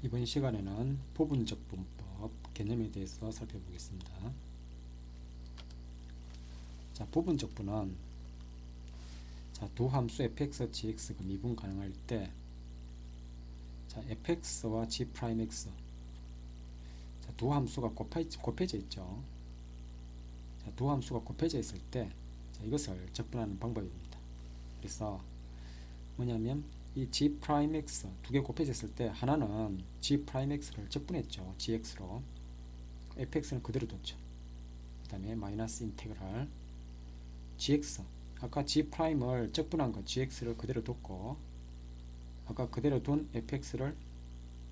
이번 시간에는 부분적 분법 개념에 대해서 살펴보겠습니다. 자, 부분적 분은 두 함수 fx, gx가 미분 가능할 때 fx와 g'x 두 함수가 곱해져 있죠. 두 함수가 곱해져 있을 때 이것을 적분하는 방법입니다. 그래서 뭐냐면 이 g'x 두 개 곱해져 있을 때 하나는 g'x를 적분했죠. gx로 fx는 그대로 뒀죠. 그 다음에 마이너스 인테그랄 gx 아까 g'을 적분한 거 gx를 그대로 뒀고 아까 그대로 둔 fx를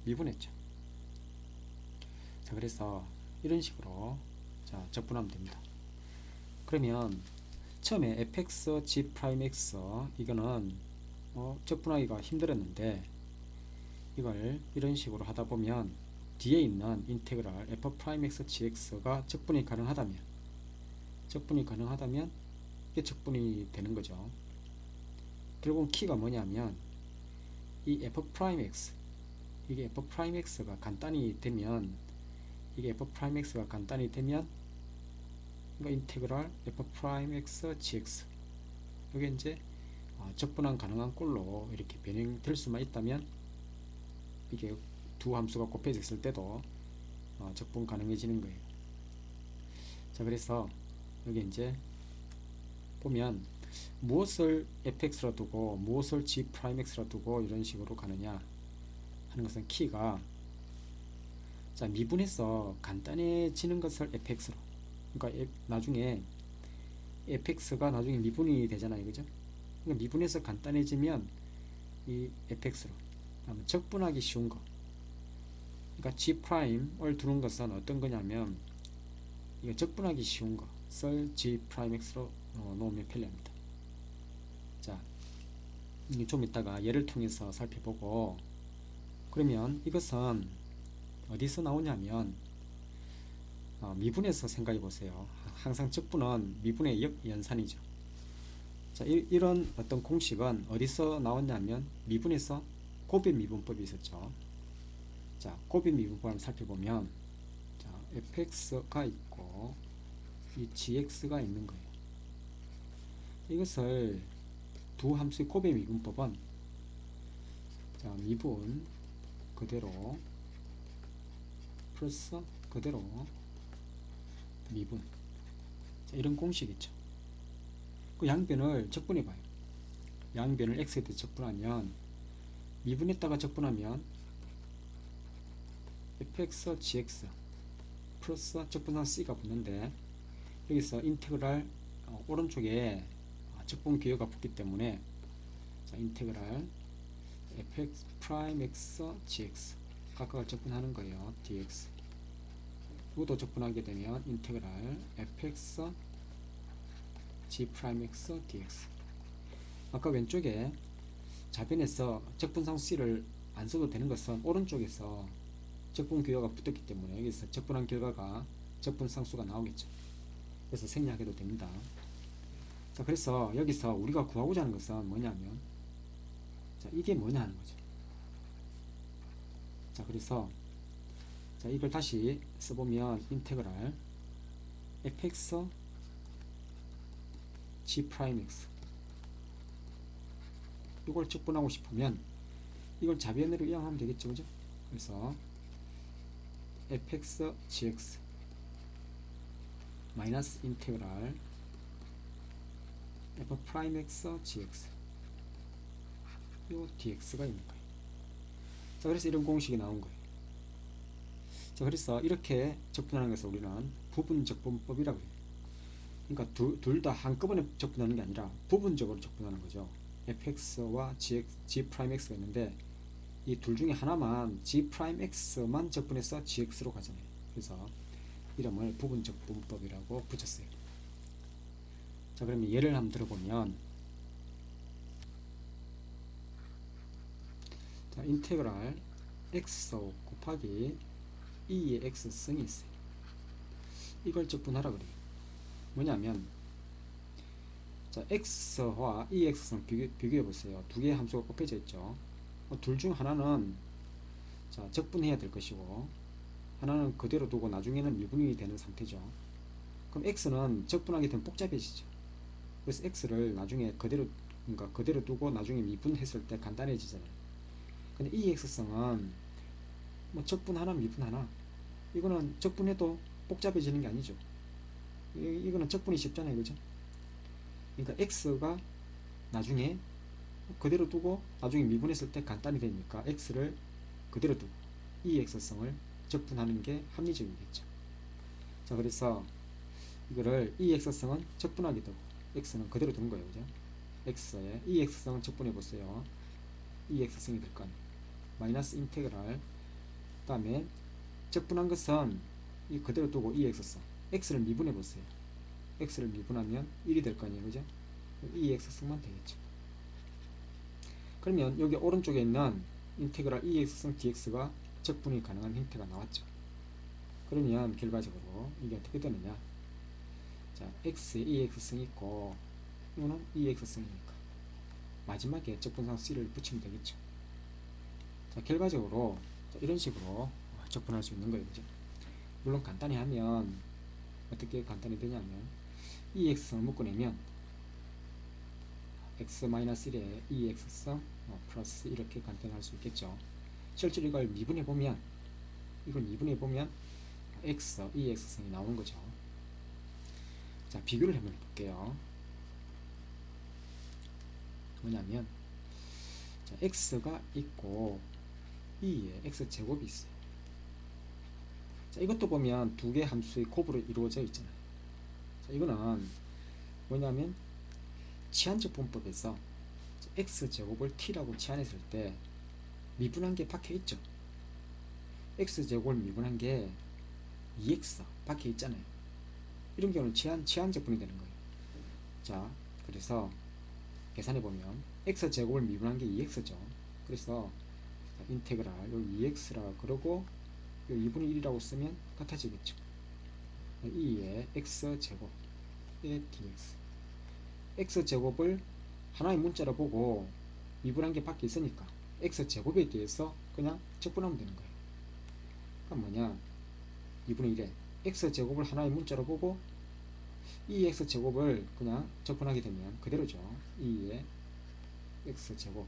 미분했죠. 자, 그래서 이런 식으로 적분하면 됩니다. 그러면 처음에 fx, g'x 이거는 적분하기가 힘들었는데 이걸 이런 식으로 하다 보면 뒤에 있는 인테그랄 f'x, gx가 적분이 가능하다면 이게 적분이 되는 거죠. 결국 키가 뭐냐면 이 f'x 이게 f'x가 간단히 되면 인테그랄 f'x, gx 이게 이제 적분한 가능한 꼴로 이렇게 변형될 수만 있다면 이게 두 함수가 곱해져 있을 때도 적분 가능해지는 거예요. 자, 그래서 여기 이제 보면 무엇을 fx로 두고 무엇을 g'x로 두고 이런 식으로 가느냐 하는 것은 키가 미분해서 간단해지는 것을 fx로, 그러니까 나중에 fx가 나중에 미분이 되잖아요, 그죠? 그러니까 미분해서 간단해지면 이 fx로 적분하기 쉬운 거, 그러니까 g'을 두는 것은 어떤 거냐면 이거 적분하기 쉬운 것을 g'x로 놓으면 편리합니다. 자, 좀 이따가 예를 통해서 살펴보고, 그러면 이것은 어디서 나오냐면 미분에서 생각해 보세요. 항상 적분은 미분의 역연산이죠. 자, 이런 어떤 공식은 어디서 나왔냐면 미분에서 곱의 미분법이 있었죠. 자, 곱의 미분법을 살펴보면 fx가 있고 이 gx가 있는 거예요. 이것을 두 함수의 곱의 미분법은 미분 그대로 플러스 그대로 미분, 이런 공식이 있죠. 그 양변을 적분해 봐요. 양변을 x에 대해 적분하면 미분했다가 적분하면 fx, gx 플러스 적분상 c가 붙는데 여기서 인테그랄 오른쪽에 적분 기호가 붙기 때문에 인테그랄 fx 프라임 x gx 각각을 적분하는 거예요. dx 이것도 적분하게 되면 인테그랄 fx g 프라임 x dx. 아까 왼쪽에 좌변에서 적분상 c를 안 써도 되는 것은 오른쪽에서 적분 기호가 붙었기 때문에 여기서 적분한 결과가 적분상수가 나오겠죠. 그래서 생략해도 됩니다. 자, 그래서 여기서 우리가 구하고자 하는 것은 뭐냐면 이게 뭐냐 하는 거죠. 자, 그래서 이걸 다시 써보면 인테그랄 fx g'x 이걸 적분하고 싶으면 이걸 좌변으로 이용하면 되겠죠, 그죠? 그래서 fx gx 마이너스 인테그랄 f'x gx 요 dx가 있는 거예요. 자, 그래서 이런 공식이 나온 거예요. 자, 그래서 이렇게 적분하는 것을 우리는 부분적분법이라고 해요. 그러니까 둘 다 한꺼번에 적분하는 게 아니라 부분적으로 적분하는 거죠. fx와 g'x가 있는데 이 둘 중에 하나만 g'x만 적분해서 gx로 가잖아요. 그래서 이름을 부분적분법이라고 붙였어요. 자, 그러면 예를 한번 들어보면 인테그랄 x 곱하기 2의 x승이 있어요. 이걸 적분하라 그래요. 뭐냐면 x와 2x승 비교해 보세요. 두 개의 함수가 곱해져 있죠. 둘 중 하나는 자, 적분해야 될 것이고, 하나는 그대로 두고 나중에는 미분이 되는 상태죠. 그럼 x는 적분하게 되면 복잡해지죠. 그래서 x를 나중에 그대로, 그러니까 그대로 두고 나중에 미분했을 때 간단해지잖아요. 근데 이 x성은 뭐 적분 하나 미분 하나, 이거는 적분해도 복잡해지는 게 아니죠. 이거는 적분이 쉽잖아요, 그죠? 그러니까 x가 나중에 그대로 두고 나중에 미분했을 때 간단히 되니까 x를 그대로 두고 이 x성을 적분하는 게 합리적이겠죠. 자, 그래서 이거를 이 x성은 적분하게 되고 x는 그대로 두는 거예요, 그죠? x에 이 x성을 적분해 보세요. 이 x성이 될 거 아니에요. 마이너스 인테그랄, 그 다음에 적분한 것은 이 그대로 두고 이 x성, x를 미분해 보세요. x를 미분하면 1이 될 거 아니에요, 그죠? 이 x성만 되겠죠. 그러면 여기 오른쪽에 있는 인테그랄 EX성 DX가 적분이 가능한 형태가 나왔죠. 그러면 결과적으로 이게 어떻게 되느냐. 자, X에 EX성이 있고 이거는 EX성이니까 마지막에 적분상 C를 붙이면 되겠죠. 자, 결과적으로 이런 식으로 적분할 수 있는 거예요, 그죠? 물론 간단히 하면 어떻게 간단히 되냐면 EX성을 묶어내면 x-1에 2x성 플러스 이렇게 간단할 수 있겠죠. 실제로 이걸 미분해보면 x, 2x성이 나오는 거죠. 자, 비교를 한번 해볼게요. 뭐냐면 자, x가 있고 2에 x제곱이 있어요. 자, 이것도 보면 두 개 함수의 곱으로 이루어져 있잖아요. 자, 이거는 뭐냐면 치환적 분법에서 x제곱을 t라고 치환했을 때 미분한 게 박혀 있죠. x제곱을 미분한 게 2x 박혀 있잖아요. 이런 경우는 치환적분이 되는 거예요. 자, 그래서 계산해 보면 x제곱을 미분한 게 2x죠. 그래서 인테그랄 여기 2x라 그러고 2분의 1이라고 쓰면 같아지겠죠. 2의 x제곱의 dx, x제곱을 하나의 문자로 보고 미분한 게 밖에 있으니까 x제곱에 대해서 그냥 적분하면 되는 거예요. 그럼 뭐냐, 2분의 1에 x제곱을 하나의 문자로 보고 이 x제곱을 그냥 적분하게 되면 그대로죠. 2의 x제곱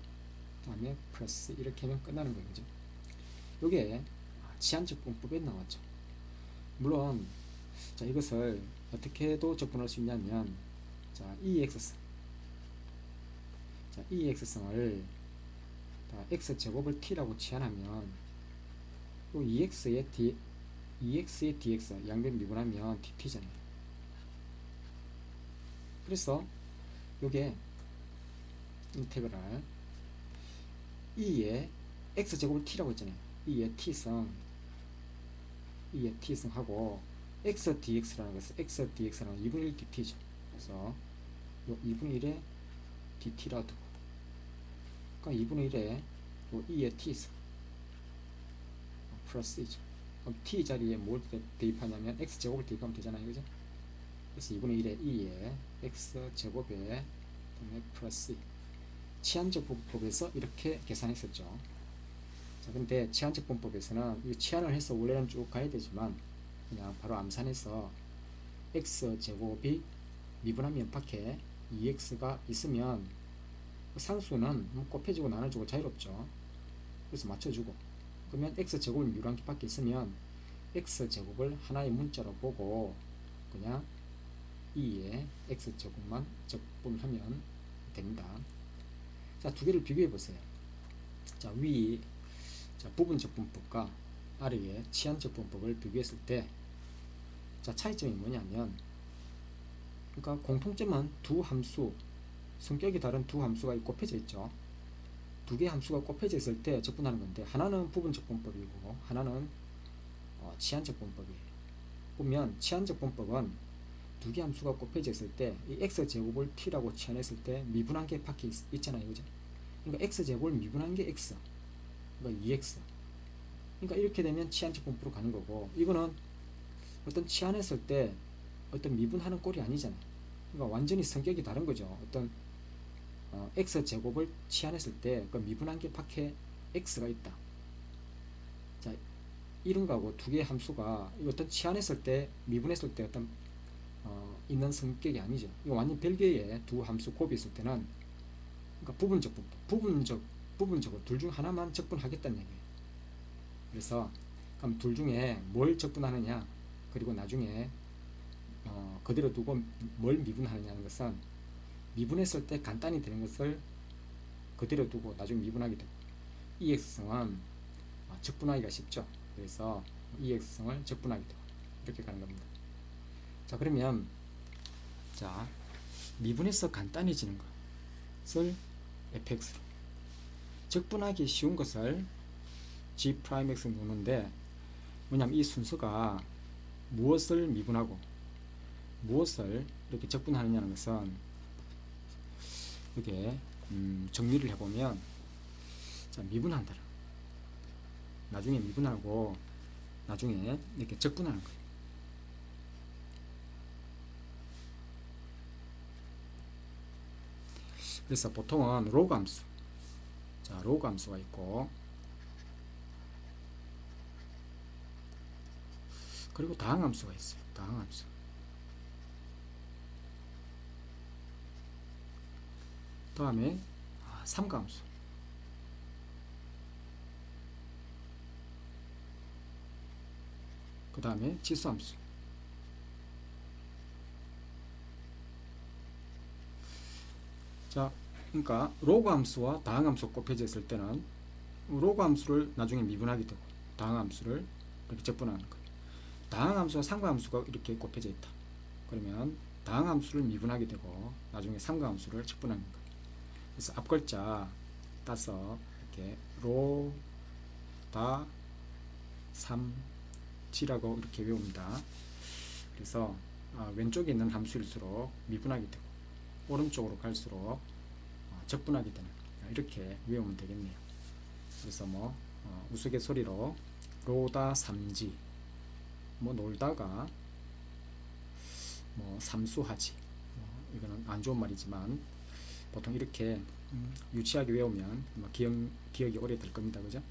그 다음에 플러스 이렇게 하면 끝나는 거예요, 그죠? 요게 치환적분법에 나왔죠. 물론 자, 이것을 어떻게도 적분할 수 있냐면 자, 이 x성을 x제곱을 t라고 치환하면 요 2x의 dx 양변 미분하면 dt잖아요. 그래서 요게 인테그랄 2의 x제곱을 t라고 했잖아요. 2의 t성 하고 x dx라는 것은 x dx라는 2분의 1 dt죠. 그래서 요 2분의 1에 dt라 두고 그러니까 2분의 1에 요 2의 t성 플러스이죠. 그럼 t 자리에 뭘 대입하냐면 x제곱을 대입하면 되잖아요, 그죠? 그래서 2분의 1에 2의 x제곱에 플러스 치환적 분법에서 이렇게 계산했었죠. 자, 근데 치환적 분법에서는 이 치환을 해서 원래는 쭉 가야 되지만 그냥 바로 암산해서 x제곱이 미분하면 밖에 2x가 있으면 상수는 곱해지고 나눠주고 자유롭죠. 그래서 맞춰주고, 그러면 x제곱을 미분한 게 밖에 있으면 x제곱을 하나의 문자로 보고 그냥 2의 x제곱만 적분하면 됩니다. 자, 두 개를 비교해 보세요. 자, 부분적분법과 아래의 치환적분법을 비교했을 때 자, 차이점이 뭐냐면, 그러니까 공통점은 두 함수, 성격이 다른 두 함수가 곱해져 있죠. 두 개의 함수가 곱해져 있을 때 적분하는 건데, 하나는 부분적분법이고 하나는 치환적분법이에요. 보면 치환적분법은 두 개 함수가 곱해져 있을 때 이 x제곱을 t라고 치환했을 때 미분한 게 밖에 있잖아요, 그죠? 그러니까 x제곱을 미분한 게 x, 그러니까 2x. 그러니까 이렇게 되면 치환적분법으로 가는 거고, 이거는 어떤 치환했을 때 어떤 미분하는 꼴이 아니잖아요. 그러니까 완전히 성격이 다른 거죠. 어떤 x제곱을 치환했을 때 그 미분한 게 밖에 x가 있다. 자, 이런 거하고 두 개의 함수가 어떤 치환했을 때, 미분했을 때 어떤 있는 성격이 아니죠. 이거 완전 별개의 두 함수 곱이 있을 때는, 그러니까 부분적으로 둘 중 하나만 적분하겠다는 얘기예요. 그래서 그럼 둘 중에 뭘 적분하느냐, 그리고 나중에 그대로 두고 뭘 미분하느냐는 것은, 미분했을 때 간단히 되는 것을 그대로 두고 나중에 미분하게 되고, 이 x승은 적분하기가 쉽죠. 그래서 이 x승을 적분하게 되고 이렇게 가는 겁니다. 자, 그러면 자, 미분해서 간단해지는 것을 fx로, 적분하기 쉬운 것을 g'x 놓는데, 뭐냐면 이 순서가 무엇을 미분하고 무엇을 이렇게 적분하느냐는 것은, 이렇게 정리를 해보면, 자, 미분한다, 나중에 미분하고 나중에 이렇게 적분하는 거예요. 그래서 보통은 로그 함수, 자, 로그 함수가 있고, 그리고 다항 함수가 있어요. 다항 함수. 다음에 삼가함수. 그 다음에 치수함수. 자, 그러니까 로그 함수와 다항 함수가 곱해져 있을 때는 로그 함수를 나중에 미분하게 되고 다항 함수를 이렇게 적분하는 거예요. 다항 함수와 상가 함수가 이렇게 곱해져 있다. 그러면 다항 함수를 미분하게 되고 나중에 상가 함수를 적분하는 거예요. 그래서 앞글자 따서 이렇게 로다 3지라고 이렇게 외웁니다. 그래서 왼쪽에 있는 함수일수록 미분하게 되고 오른쪽으로 갈수록 적분하게 되는, 이렇게 외우면 되겠네요. 그래서 뭐 우스갯소리로 로다 3지, 뭐 놀다가 뭐 삼수하지, 이거는 안 좋은 말이지만 보통 이렇게 유치하게 외우면 기억이 오래 될 겁니다. 그죠?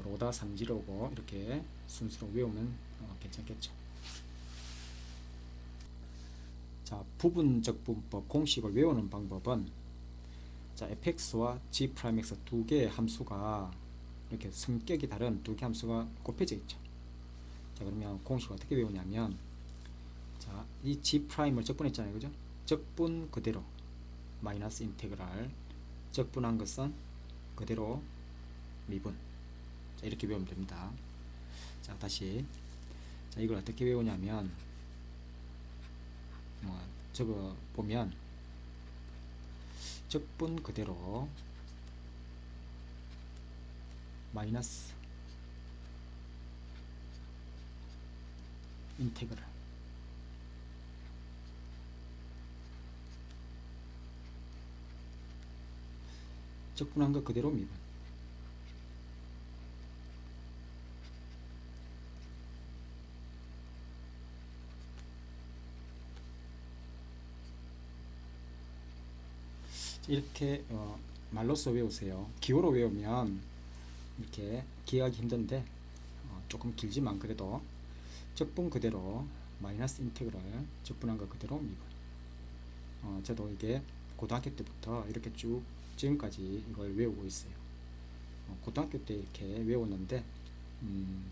로다 3지로고 이렇게 순수로 외우면 괜찮겠죠. 자, 부분적분법 공식을 외우는 방법은, 자, fx와 g'x 두 개의 함수가 이렇게 성격이 다른 두 개의 함수가 곱해져 있죠. 자, 그러면 공식을 어떻게 외우냐면, 자, 이 g'을 적분했잖아요. 그죠? 적분 그대로 마이너스 인테그랄, 적분한 것은 그대로 미분. 자, 이렇게 외우면 됩니다. 자, 다시, 자, 이걸 어떻게 외우냐면, 적어 보면 적분 그대로 마이너스 인테그랄, 적분한 것 그대로 미분. 이렇게 말로써 외우세요. 기호로 외우면 이렇게 기억하기 힘든데 조금 길지만 그래도 적분 그대로 마이너스 인테그랄, 적분한 것 그대로 미분. 저도 이게 고등학교 때부터 이렇게 쭉 지금까지 이걸 외우고 있어요. 고등학교 때 이렇게 외웠는데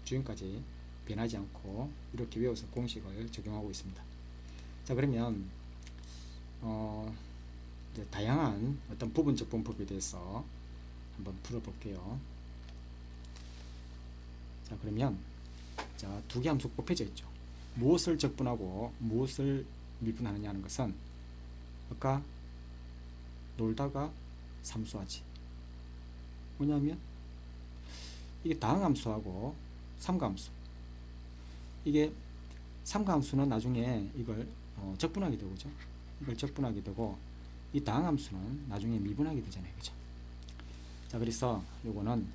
지금까지 변하지 않고 이렇게 외워서 공식을 적용하고 있습니다. 자, 그러면 다양한 어떤 부분적 분법에 대해서 한번 풀어볼게요. 자, 그러면 자, 두 개 함수 곱해져 있죠. 무엇을 적분하고 무엇을 미분하느냐 하는 것은, 아까 놀다가 삼수하지, 뭐냐면 이게 다항함수하고 삼가함수, 이게 삼가함수는 나중에 이걸 적분하게 되고, 그죠? 이걸 적분하게 되고, 이 다항함수는 나중에 미분하게 되잖아요. 그죠? 자, 그래서 요거는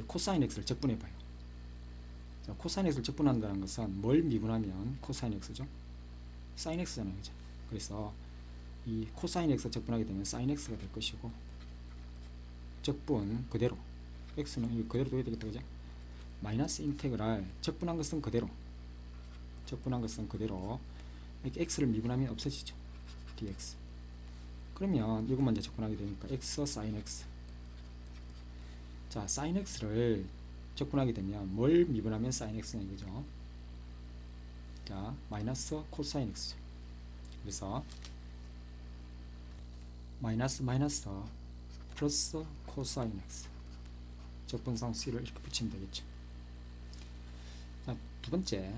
코사인 x를 적분해 봐요. 자, 코사인 x를 적분한다는 것은 뭘 미분하면 코사인 x죠? 사인 x잖아요. 그죠? 그래서 이 코사인 x 적분하게 되면 사인 x가 될 것이고, 적분 그대로 x는 이거 그대로 둬야 되겠다, 그죠? 마이너스 인테그랄 적분한 것은 그대로, 이렇게 x를 미분하면 없어지죠. dx. 그러면 이것만 이제 적분하게 되니까 x sin x. 자, sin x를 적분하게 되면 뭘 미분하면 sin x냐 이거죠. 자, 마이너스 코사인 x. 그래서 마이너스 플러스 코사인 x. 적분상 c를 이렇게 붙이면 되겠죠. 자, 두 번째.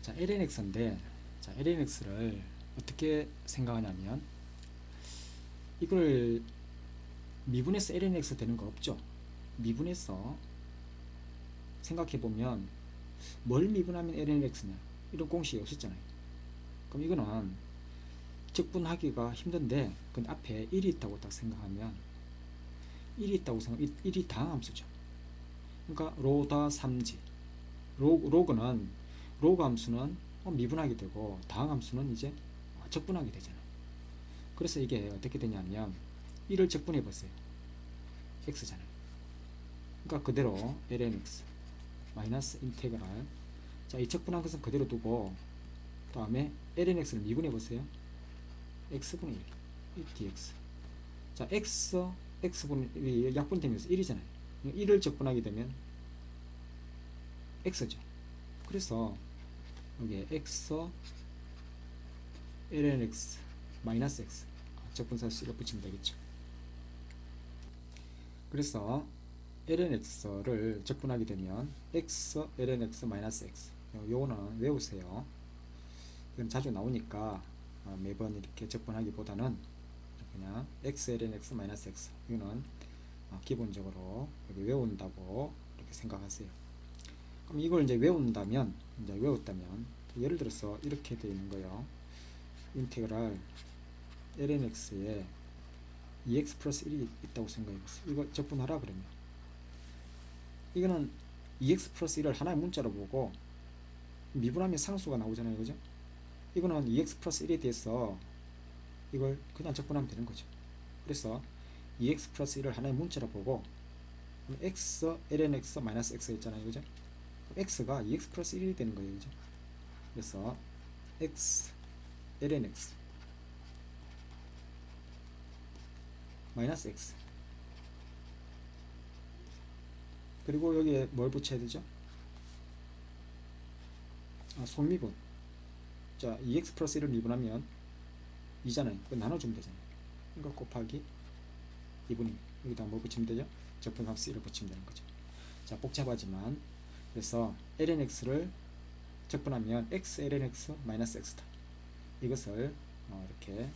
자, ln x인데, 자, ln x를 어떻게 생각하냐면, 이걸 미분해서 ln x 되는 거 없죠? 미분해서 생각해보면 뭘 미분하면 ln x냐, 이런 공식이 없었잖아요. 그럼 이거는 적분하기가 힘든데, 근데 앞에 1이 있다고 딱 생각하면 1이 다항함수죠. 그러니까 로다 3지. 로그 함수는 미분하게 되고 다항함수는 이제 적분하게 되잖아요. 그래서 이게 어떻게 되냐면 1을 적분해 보세요. x잖아요. 그러니까 그대로 ln x 마이너스 인테그랄. 자, 이 적분한 것은 그대로 두고 다음에 ln x를 미분해 보세요. x분의 1 dx. 자, x분의 약분되면서 1이잖아요. 1을 적분하게 되면 x죠. 그래서 여기에 x ln x 마이너스 x 적분사 c를 붙이면 되겠죠. 그래서 ln x를 적분하게 되면 x ln x 마이너스 x. 요거는 외우세요. 이건 자주 나오니까 매번 이렇게 적분하기보다는 그냥 x ln x 마이너스 x. 이거는 기본적으로 여기 외운다고 이렇게 생각하세요. 그럼 이걸 이제 외웠다면 예를 들어서 이렇게 되어 있는 거예요. 인테그랄 ln x에 2x 플러스 1이 있다고 생각해 보세요. 이거 적분하라 그러면 이거는 2x 플러스 1을 하나의 문자로 보고 미분하면 상수가 나오잖아요, 그죠? 이거는 2x 플러스 1에 대해서 이걸 그냥 적분하면 되는 거죠. 그래서 2x 플러스 1을 하나의 문자로 보고 x ln x 마이너스 x 있잖아요, 그죠? x가 2x 플러스 1이 되는 거예요, 그죠? 그래서 x ln x 마이너스 x. 그리고 여기에 뭘 붙여야 되죠? 속미분. 자, 2x 플러스 1을 미분하면 2잖아요. 그거 나눠주면 되잖아요. 이거 곱하기 2분의 여기다 뭐 붙이면 되죠? 적분함 c를 붙이면 되는 거죠. 자, 복잡하지만 그래서 ln x를 적분하면 x ln x 마이너스 x다. 이것을 이렇게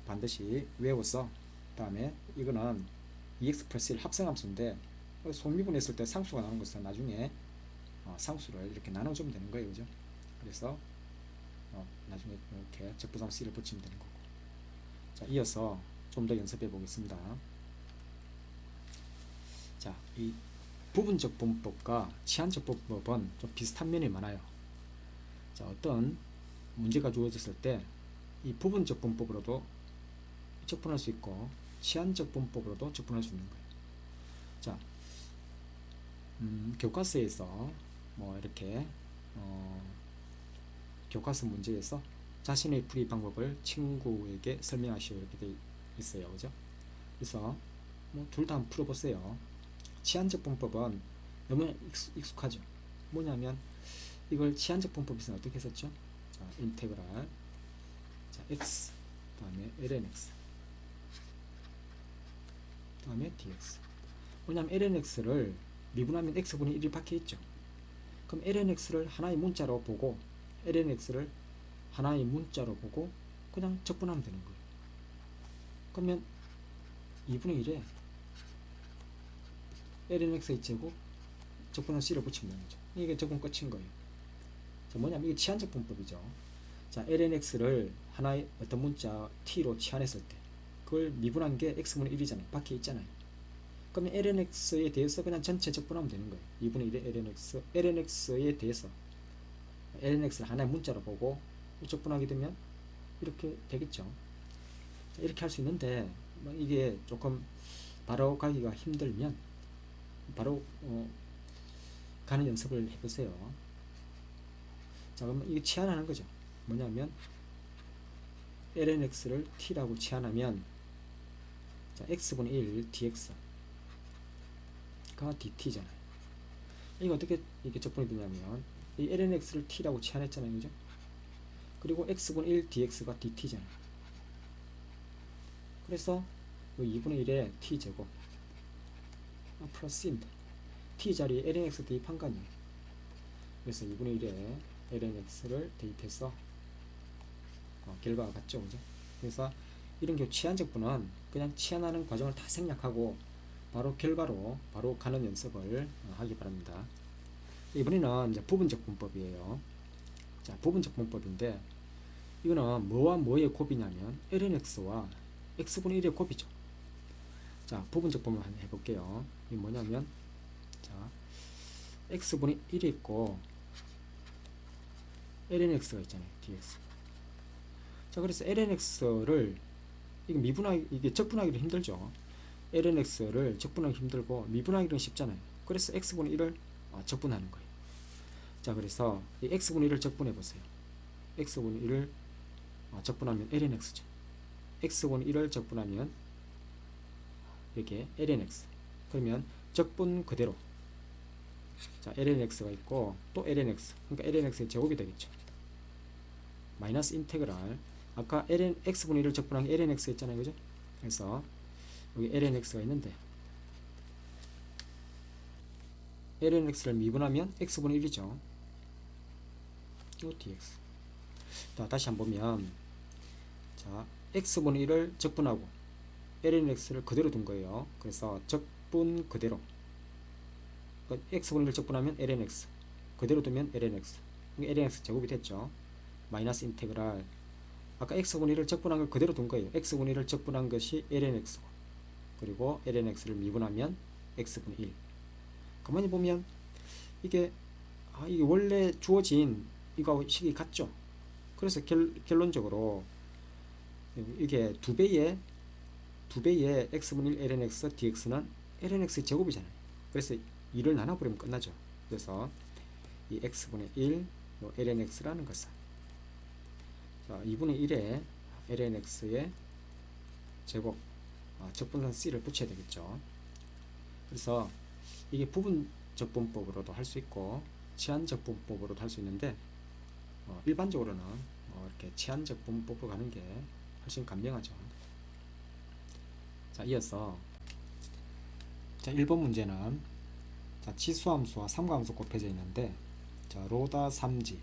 반드시 외워서 다음에 이거는 2x 플러스 1 합성함수인데 속미분했을 때 상수가 나오는 것은 나중에 상수를 이렇게 나눠주면 되는 거예요, 그죠? 그래서 나중에 이렇게 적분함 c를 붙이면 되는 거고. 자, 이어서 좀 더 연습해 보겠습니다. 자, 이 부분적 분법과 치환적 분법은 좀 비슷한 면이 많아요. 자, 어떤 문제가 주어졌을 때 이 부분적 분법으로도 적분할 수 있고 치환적 분법으로도 적분할 수 있는 거예요. 자, 교과서에서 뭐 이렇게 교과서 문제에서 자신의 풀이 방법을 친구에게 설명하시오 이렇게 되어 있어요, 그죠? 그래서 뭐 둘 다 한번 풀어보세요. 치환적 분법은 너무 익숙하죠. 뭐냐면 이걸 치환적 분법에서는 어떻게 했었죠? 자, 인테그랄 자, x 다음에 ln x 다음에 dx. 뭐냐면 ln x를 미분하면 x분의 1이 박혀있죠. 그럼 ln x를 하나의 문자로 보고 그냥 적분하면 되는 거예요. 그러면 2분의 1에 ln x의 제곱 적분한 c를 붙이면 되는 거죠. 이게 적분 끝인 거예요. 자, 뭐냐면 이게 치환적 분법이죠. 자, ln x를 하나의 어떤 문자 t로 치환했을 때 그걸 미분한 게 x분의 1이잖아요. 밖에 있잖아요. 그러면 ln x에 대해서 그냥 전체 적분하면 되는 거예요. 2분의 1의 ln x에 대해서 ln x를 하나의 문자로 보고 적분하게 되면 이렇게 되겠죠. 자, 이렇게 할 수 있는데 이게 조금 바로 가기가 힘들면 바로 가는 연습을 해보세요. 자, 그러면 이게 치환하는 거죠. 뭐냐면 lnx를 t라고 치환하면 자, x분의 1 dx가 dt잖아요. 이거 어떻게 이게 적분이 되냐면 이 lnx를 t라고 치환했잖아요, 그죠? 그리고 x분의 1 dx가 dt잖아요. 그래서 2분의 1에 t제곱 플러스입니다. t 자리에 lnx 대입한 거 아니에요. 그래서 2분의 1에 lnx를 대입해서 결과가 같죠, 그죠? 그래서 이런 경우 치환적분은 그냥 치환하는 과정을 다 생략하고 바로 결과로 바로 가는 연습을 하기 바랍니다. 이번에는 이제 부분적분법이에요. 자, 부분적분법인데 이거는 뭐와 뭐의 곱이냐면 lnx와 x분의 1의 곱이죠. 자, 부분적분을 한번 해볼게요. 이게 뭐냐면 자, x분의 1이 있고 lnx가 있잖아요, dx. 자, 그래서 lnx를 이게 적분하기도 힘들죠. lnx를 적분하기 힘들고 미분하기는 쉽잖아요. 그래서 x분의 1을 적분하는 거예요. 자, 그래서 이 x분의 1을 적분해 보세요. x분의 1을 적분하면 lnx죠. x분의 1을 적분하면 이게 lnx. 그러면 적분 그대로 자, lnx가 있고 또 lnx. 그러니까 lnx의 제곱이 되겠죠. 마이너스 인테그랄 아까 x분의 1을 적분한 게 lnx 했잖아요, 그죠? 그래서 여기 lnx가 있는데 lnx를 미분하면 x분의 1이죠. 요 dx. 자, 다시 한번 보면 자, x분의 1을 적분하고 lnx를 그대로 둔 거예요. 그래서 적분 그대로 x분의 1을 적분하면 lnx 그대로 두면 lnx lnx 제곱이 됐죠. 마이너스 인테그랄 아까 x분의 1을 적분한 걸 그대로 둔 거예요. x분의 1을 적분한 것이 lnx고 그리고 lnx를 미분하면 x분의 1. 가만히 보면 이게 이게 원래 주어진 이거 식이 같죠. 그래서 결론적으로 이게 2배의 x분의 1 lnx dx는 lnx 제곱이잖아요. 그래서 2를 나눠버리면 끝나죠. 그래서 이 x분의 1 lnx라는 것은 자, 2분의 1에 lnx의 제곱 적분선 c를 붙여야 되겠죠. 그래서 이게 부분적분법으로도 할 수 있고 치환적분법으로도 할 수 있는데 일반적으로는 이렇게 치환적분법으로 가는 게 훨씬 간명하죠. 자, 이어서 자, 1번 문제는 자, 치수함수와 삼가함수 곱해져 있는데 자, 로다 3지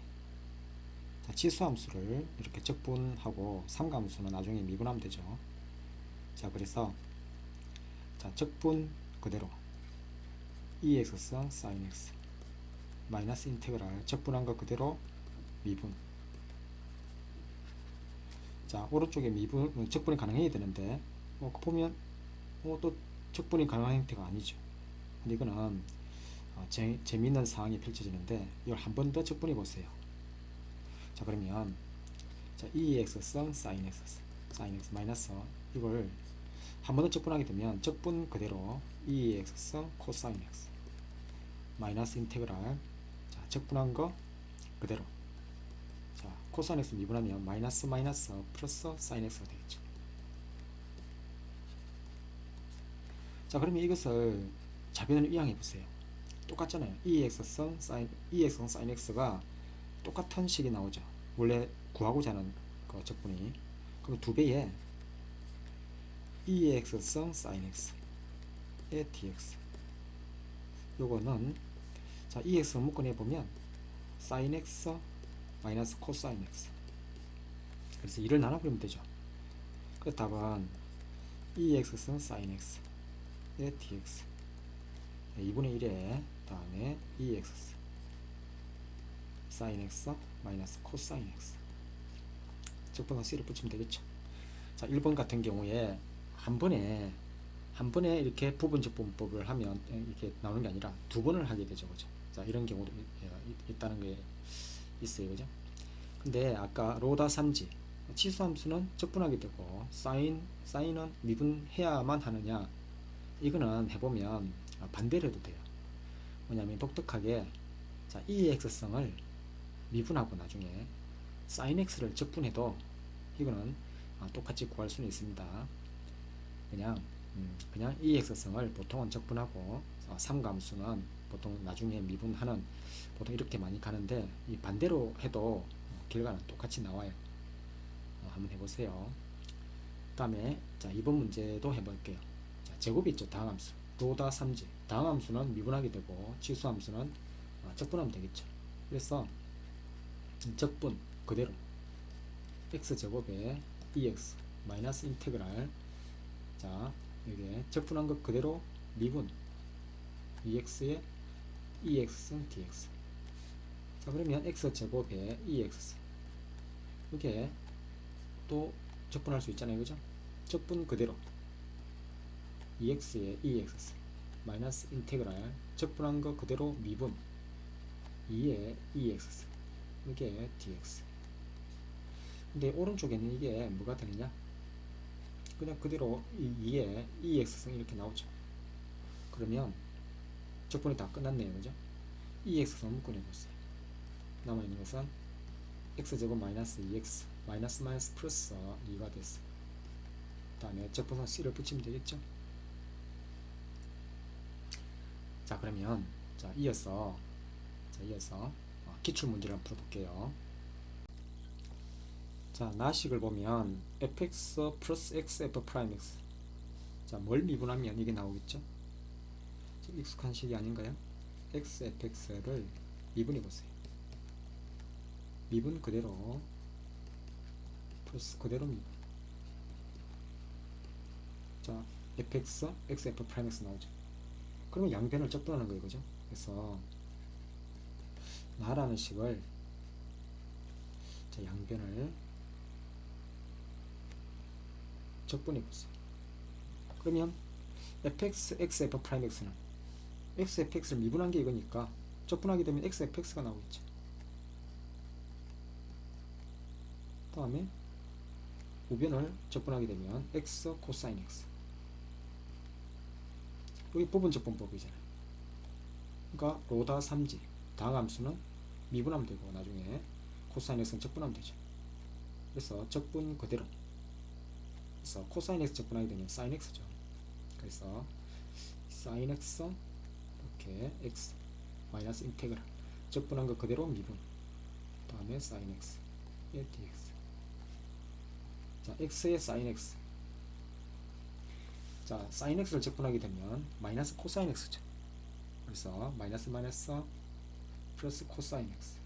자, 치수함수를 이렇게 적분하고 삼가함수는 나중에 미분하면 되죠. 자, 그래서 자, 적분 그대로 ex sin x 마이너스 인테그랄 적분한 거 그대로 미분. 자, 오른쪽에 미분 적분이 가능해야 되는데 보면 또 적분이 가능한 형태가 아니죠. 근데 이거는 재미있는 상황이 펼쳐지는데 이걸 한 번 더 적분해 보세요. 자, 그러면 자, ex sin x 마이너스 이걸 한 번 더 적분하게 되면 적분 그대로 ex cosine x 마이너스 인테그랄 자, 적분한 거 그대로 자, 코사인 x 미분하면 마이너스 플러스 사인 x가 되겠죠. 자, 그러면 이것을 좌변을 이항해 보세요. 똑같잖아요. ex선 sin x가 똑같은 식이 나오죠. 원래 구하고자 하는 그 적분이. 그럼 2배에 ex선 sin x의 dx 요거는 자, ex를 묶어내 보면 sin x 마이너스 코사인 x 그래서 2를 나눠버리면 되죠. 그 답은 ex선 sin x의 dx 2분의 1에 다음에 ex sin x 마이너스 코사인 x 적분과 c를 붙이면 되겠죠. 자, 1번 같은 경우에 한 번에 이렇게 부분적분법을 하면 이렇게 나오는 게 아니라 2번을 하게 되죠, 그죠? 자, 이런 경우도 있다는 게 있어요, 그죠? 근데 아까 로다 3지 치수함수는 적분하게 되고 사인은 미분해야만 하느냐? 이거는 해보면 반대로 해도 돼요. 뭐냐면 독특하게 자, 이 x성을 미분하고 나중에 sin x를 적분해도 이거는 똑같이 구할 수는 있습니다. 그냥 이 x성을 보통은 적분하고 3감수는 보통 나중에 미분하는, 보통 이렇게 많이 가는데 이 반대로 해도 결과는 똑같이 나와요. 한번 해보세요. 그 다음에 자, 이번 문제도 해볼게요. 자, 제곱이 있죠. 다항함수 로다 3지, 다항함수는 미분하게 되고 치수함수는 적분하면 되겠죠. 그래서 적분 그대로 x제곱에 2x 마이너스 인테그랄, 자 여기에 적분한 것 그대로 미분 2x에 2x dx. 자 그러면 x제곱에 2x 이게 또 적분할 수 있잖아요. 그죠? 적분 그대로 2x에 2x 마이너스 인테그랄 적분한 거 그대로 미분 2에 2x 이게 dx. 근데 오른쪽에는 이게 뭐가 되느냐? 그냥 그대로 2에 2x승 이렇게 나오죠. 그러면 적분이 다 끝났네요. 그죠? 2x승 묶어내보세요. 남아있는 것은 x제곱 마이너스 2x 마이너스 마이너스 플러스 2가 됐어요. 그 다음에 적분선 c를 붙이면 되겠죠. 자 그러면 이어서 기출문제를 한번 풀어볼게요. 자 나식을 보면 fx 플러스 x f 프라임 x, 자 뭘 미분하면 이게 나오겠죠. 익숙한 식이 아닌가요? x fx를 미분해보세요. 미분 그대로 플러스 그대로 미분, 자 fx x f 프라임 x 나오죠. 그러면 양변을 적분하는 거예요. 그죠? 그래서 나라는 식을 자 양변을 적분해보세요. 그러면 fx x f 프라임 x는 x fx를 미분한 게 이거니까 적분하게 되면 x fx가 나오겠죠. 그 다음에 우변을 적분하게 되면 x 코사인 x, 여기 부분적분법이잖아요. 그러니까 로다 3지 다항함수는 미분하면 되고 나중에 코사인 x는 적분하면 되죠. 그래서 적분 그대로, 그래서 코사인 x 적분하게 되면 사인 x죠. 그래서 사인 x 이렇게 x 마이너스 인테그랄 적분한 거 그대로 미분, 다음에 사인 x dx. 자 x의 사인 x, 자 사인 x를 적분하게 되면 마이너스 코사인 x죠. 그래서 마이너스 마이너스 플러스 코사인 x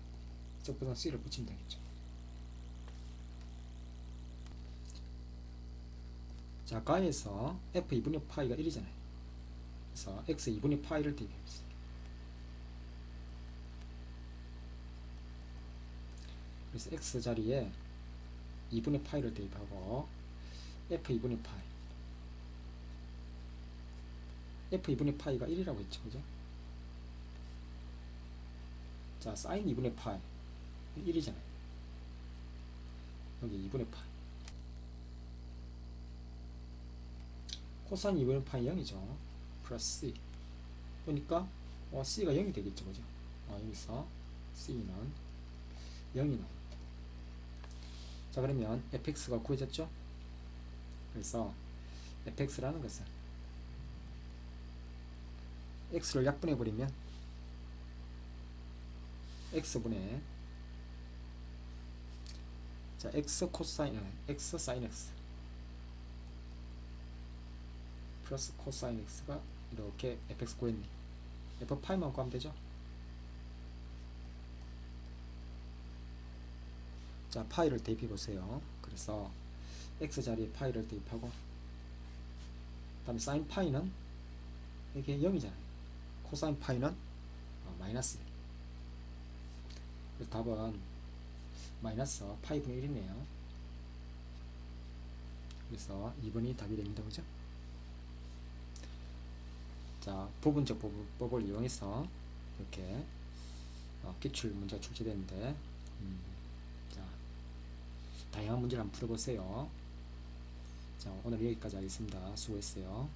적분한 c를 붙이면 되겠죠. 자 가에서 f 2분의 파이가 1이잖아요. 그래서 x 2분의 파이를 대입해보세요. 그래서 x 자리에 2분의 파이를 대입하고 f 2분의 파이, f 2분의 파이가 1이라고 했죠. 그죠? 자 사인 2분의 파이 1이잖아요. 여기 2분의 파이, 코사인 2분의 파이 0이죠. 플러스 c, 그러니까 c가 0이 되겠죠. 그죠? 여기서 c는 0이 나옵니다. 자 그러면 fx가 구해졌죠. 그래서 fx라는 것은 x를 약분해 버리면 x분의 자 x 코사인 x 사인 x 플러스 코사인 x가 이렇게 fx 구했네. f 파이만 구하면 되죠. 자 파이를 대입해 보세요. 그래서 x 자리에 파이를 대입하고, 그 다음에 사인 파이는 이게 0이잖아요. 코사인 파이는 마이너스. 그래서 답은 마이너스 파이분의 1이네요. 그래서 2번이 답이 됩니다. 그죠? 자 부분적 법을 이용해서 이렇게 기출 문제가 출제되는데 자 다양한 문제를 한번 풀어보세요. 자 오늘 여기까지 하겠습니다. 수고했어요.